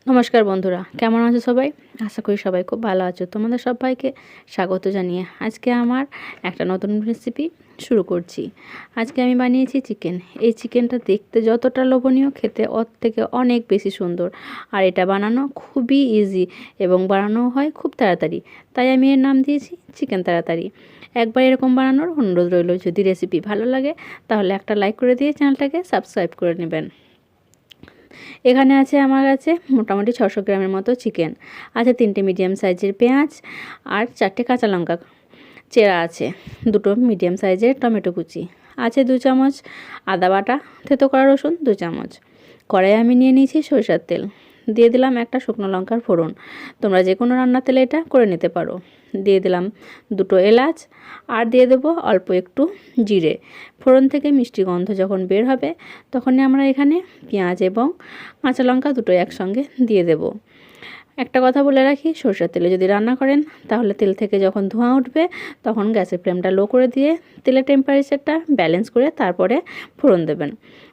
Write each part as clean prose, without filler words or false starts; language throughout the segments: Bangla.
নমস্কার বন্ধুরা, কেমন আছো সবাই? আশা করি সবাই খুব ভালো আছো। তোমাদের সবাইকে স্বাগত জানিয়ে আজকে আমার একটা নতুন রেসিপি শুরু করছি। আজকে আমি বানিয়েছি চিকেন। এই চিকেনটা দেখতে যতটা লোভনীয়, খেতে ওর থেকে অনেক বেশি সুন্দর। আর এটা বানানো খুবই ইজি এবং বানানো হয় খুব তাড়াতাড়ি। তাই আমি এর নাম দিয়েছি চিকেন তাড়াতাড়ি। একবার এরকম বানানোর অনুরোধ রইল। যদি রেসিপি ভালো লাগে তাহলে একটা লাইক করে দিয়ে চ্যানেলটাকে সাবস্ক্রাইব করে নেবেন। এখানে আছে আমার কাছে মোটামুটি 600 গ্রামের মতো চিকেন আছে, 3টে মিডিয়াম সাইজের পেঁয়াজ আর 4টে কাঁচা লঙ্কা চেরা আছে, 2টো মিডিয়াম সাইজের টমেটো কুচি আছে, 2 চামচ আদা বাটা, থেতো করা রসুন 2 চামচ। কড়াইয়ে আমি নিয়ে নিয়েছি সরিষার তেল, দিয়ে দিলাম একটা শুকনো লঙ্কার ফোড়ন। তোমরা যে কোনো রান্নার তেলে এটা করে নিতে পারো। দিয়ে দিলাম 2টো এলাচ আর দিয়ে দেবো অল্প একটু জিরে। ফোড়ন থেকে মিষ্টি গন্ধ যখন বের হবে তখনই আমরা এখানে পেঁয়াজ এবং কাঁচা লঙ্কা দুটোই একসঙ্গে দিয়ে দেব। একটা কথা বলে রাখি, সরষের তেলে যদি রান্না করেন তাহলে তেল থেকে যখন ধোঁয়া উঠবে তখন গ্যাসের ফ্লেমটা লো করে দিয়ে তেলের টেম্পারেচারটা ব্যালেন্স করে তারপরে ফোড়ন দেবেন।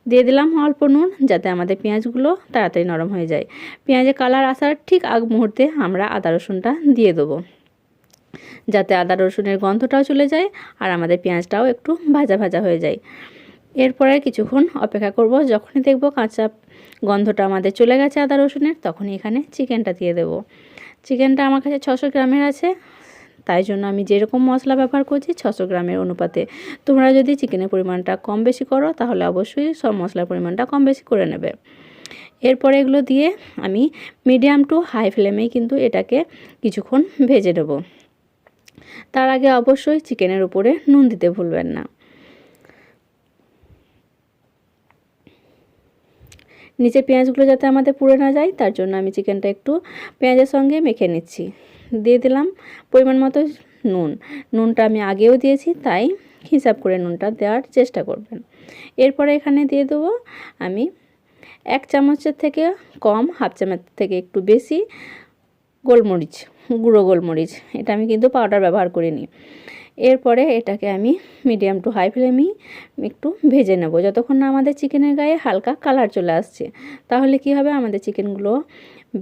দিয়ে দিলাম অল্প নুন, যাতে আমাদের পেঁয়াজগুলো তাড়াতাড়ি নরম হয়ে যায়। পেঁয়াজের কালার আসার ঠিক আগ মুহূর্তে আমরা আদা রসুনটা দিয়ে দেবো, যাতে আদা রসুনের গন্ধটাও চলে যায় আর আমাদের পেঁয়াজটাও একটু ভাজা ভাজা হয়ে যায়। এরপরে কিছুক্ষণ অপেক্ষা করব। যখনই দেখব কাঁচা গন্ধটা আমাদের চলে গেছে আদা রসুনের, তখনই এখানে চিকেনটা দিয়ে দেব। চিকেনটা আমার কাছে 600 গ্রামের আছে, তাই জন্য আমি যেরকম মশলা ব্যবহার করছি 600 গ্রামের অনুপাতে। তোমরা যদি চিকেনের পরিমাণটা কম বেশি করো তাহলে অবশ্যই সব মশলার পরিমাণটা কম বেশি করে নেবে। এরপরে এগুলো দিয়ে আমি মিডিয়াম টু হাই ফ্লেমেই কিন্তু এটাকে কিছুক্ষণ ভেজে নেব। তার আগে অবশ্যই চিকেনের উপরে নুন দিতে ভুলবেন না। নিচে পেঁয়াজগুলো যাতে আমাদের পুড়ে না যায় তার জন্য আমি চিকেনটা একটু পেঁয়াজের সঙ্গে মেখে নিচ্ছি। দিয়ে দিলাম পরিমাণ মতো নুনটা আমি আগেও দিয়েছি, তাই হিসাব করে নুনটা দেওয়ার চেষ্টা করবেন। এরপরে এখানে দিয়ে দেবো আমি 1 চামচের থেকে কম, হাফ চামচ থেকে একটু বেশি গোলমরিচ, গুঁড়ো গোলমরিচ। এটা আমি কিন্তু পাউডার ব্যবহার করিনি। এরপরে এটাকে আমি মিডিয়াম টু হাই ফ্লেমেই একটু ভেজে নেব, যতক্ষণ না আমাদের চিকেনের গায়ে হালকা কালার চলে আসছে। তাহলে কি হবে, আমাদের চিকেনগুলো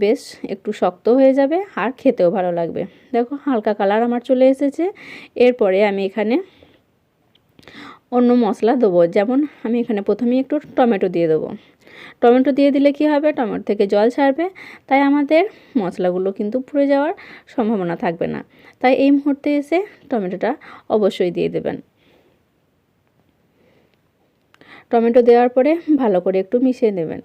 বেশ একটু শক্ত হয়ে যাবে আর খেতেও ভালো লাগবে। দেখো হালকা কালার আমার চলে এসেছে। এরপরে আমি এখানে অন্য মশলা দেবো, যেমন আমি এখানে প্রথমেই একটু টমেটো দিয়ে দেবো। টমেটো দিয়ে দিলে কি হবে, টমেটো থেকে জল ছাড়বে, তাই আমাদের মশলাগুলো কিন্তু পুড়ে যাওয়ার সম্ভাবনা থাকবে না। তাই এই মুহূর্তে এসে টমেটোটা অবশ্যই দিয়ে দেবেন। টমেটো দেওয়ার পরে ভালো করে একটু মিশিয়ে নেবেন।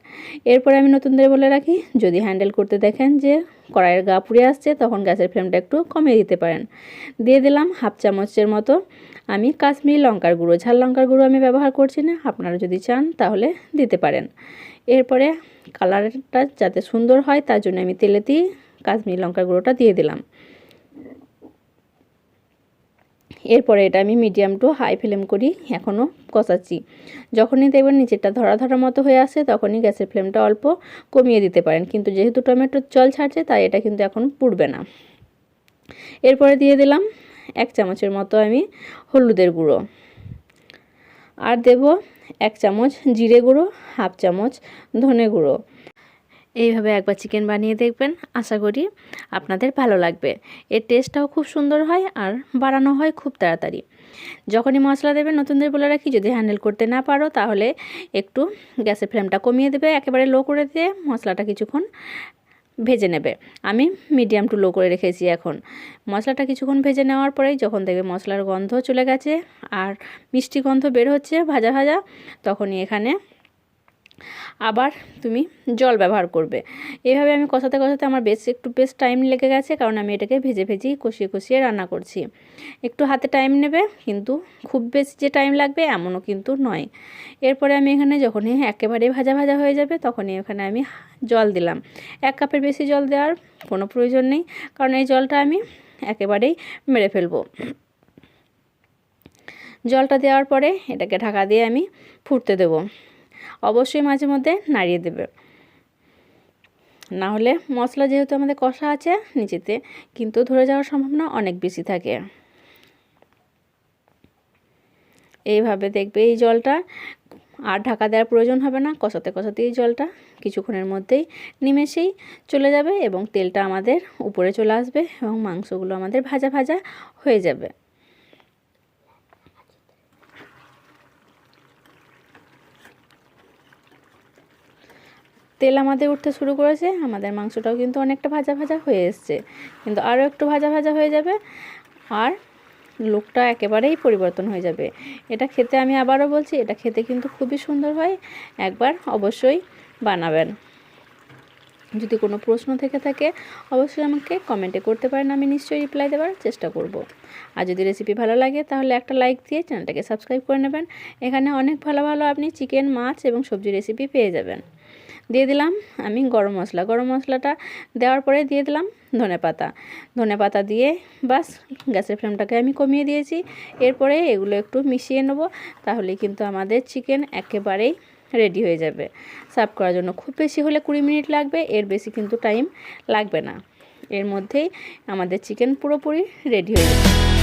এরপরে আমি নতুনদের বলে রাখি, যদি হ্যান্ডেল করতে দেখেন যে কড়াইয়ের গা পুড়ে আসছে তখন গ্যাসের ফ্লেমটা একটু কমিয়ে দিতে পারেন। দিয়ে দিলাম হাফ চামচের মতো আমি কাশ্মীরি লঙ্কার গুঁড়ো। ঝাল লঙ্কার গুঁড়ো আমি ব্যবহার করছি না, আপনারা যদি চান তাহলে দিতে পারেন। এরপরে কালারটা যাতে সুন্দর হয় তার জন্য আমি তেলেতেই কাশ্মীরি লঙ্কার গুঁড়োটা দিয়ে দিলাম। এরপরে এটা আমি মিডিয়াম টু হাই ফ্লেম করি এখনও কষাচ্ছি। যখনই দেখবেন নিচেরটা ধরা ধরা মতো হয়ে আসে তখনই গ্যাসের ফ্লেমটা অল্প কমিয়ে দিতে পারেন, কিন্তু যেহেতু টমেটোর জল ছাড়ছে তাই এটা কিন্তু এখন পুড়বে না। এরপরে দিয়ে দিলাম 1 চামচের মতো আমি হলুদের গুঁড়ো, আর দেব 1 চামচ জিরে গুঁড়ো, হাফ চামচ ধনে গুঁড়ো। এইভাবে একবার চিকেন বানিয়ে দেখবেন, আশা করি আপনাদের ভালো লাগবে। এর টেস্টটাও খুব সুন্দর হয় আর বানানো হয় খুব তাড়াতাড়ি। যখনই মশলা দেবেন, নতুনদের বলে রাখি, যদি হ্যান্ডেল করতে না পারো তাহলে একটু গ্যাসের ফ্লেমটা কমিয়ে দেবে, একেবারে লো করে দিয়ে মশলাটা কিছুক্ষণ ভেজে নেবে। আমি মিডিয়াম টু লো করে রেখেছি। এখন মশলাটা কিছুক্ষণ ভেজে নেওয়ার পরেই যখন দেখবে মশলার গন্ধ চলে গেছে আর মিষ্টি গন্ধ বের হচ্ছে ভাজা ভাজা, তখনই এখানে আবার তুমি জল ব্যবহার করবে। এইভাবে আমি কষাতে কষাতে আমার বেশ টাইম লেগে গেছে, কারণ আমি এটাকে ভেজে ভেজেই কষিয়ে কষিয়ে রান্না করছি। একটু হাতে টাইম নেবে, কিন্তু খুব বেশি যে টাইম লাগবে এমনও কিন্তু নয়। এরপরে আমি এখানে যখনই একেবারে ভাজা ভাজা হয়ে যাবে তখনই এখানে আমি জল দিলাম। 1 কাপের বেশি জল দেওয়ার কোনো প্রয়োজন নেই, কারণ এই জলটা আমি একেবারেই মেরে ফেলবো। জলটা দেওয়ার পরে এটাকে ঢাকা দিয়ে আমি ফুটতে দেবো। অবশ্যই মাঝে মধ্যে নাড়িয়ে দেবে, না হলে মশলা যেহেতু আমাদের কষা আছে নিচেতে কিন্তু ধরে যাওয়ার সম্ভাবনা অনেক বেশি থাকে। এইভাবে দেখবে এই জলটা আর ঢাকা দেওয়ার প্রয়োজন হবে না। কষাতে কষাতেই জলটা কিছুক্ষণের মধ্যেই নিমেষেই চলে যাবে এবং তেলটা আমাদের উপরে চলে আসবে এবং মাংসগুলো আমাদের ভাজা ভাজা হয়ে যাবে। তেল আমাদের উঠতে শুরু করেছে, আমাদের মাংসটাও কিন্তু অনেকটা ভাজা ভাজা হয়ে এসছে, কিন্তু আরও একটু ভাজা ভাজা হয়ে যাবে আর লুকটা একেবারেই পরিবর্তন হয়ে যাবে। এটা খেতে, আমি আবারও বলছি, এটা খেতে কিন্তু খুবই সুন্দর হয়। একবার অবশ্যই বানাবেন। যদি কোনো প্রশ্ন থেকে থাকে অবশ্যই আমাকে কমেন্টে করতে পারেন, আমি নিশ্চয়ই রিপ্লাই দেওয়ার চেষ্টা করব। আর যদি রেসিপি ভালো লাগে তাহলে একটা লাইক দিয়ে চ্যানেলটাকে সাবস্ক্রাইব করে নেবেন। এখানে অনেক ভালো ভালো আপনি চিকেন, মাছ এবং সবজি রেসিপি পেয়ে যাবেন। দিয়ে দিলাম আমি গরম মশলা। গরম মশলাটা দেওয়ার পরে দিয়ে দিলাম ধনে পাতা দিয়ে বাস গ্যাসের ফ্লেমটাকে আমি কমিয়ে দিয়েছি। এরপরে এগুলো একটু মিশিয়ে নেব, তাহলে কিন্তু আমাদের চিকেন একেবারেই রেডি হয়ে যাবে। সার্ভ করার জন্য খুব বেশি হলে 20 মিনিট লাগবে, এর বেশি কিন্তু টাইম লাগবে না। এর মধ্যেই আমাদের চিকেন পুরোপুরি রেডি হয়ে যাবে।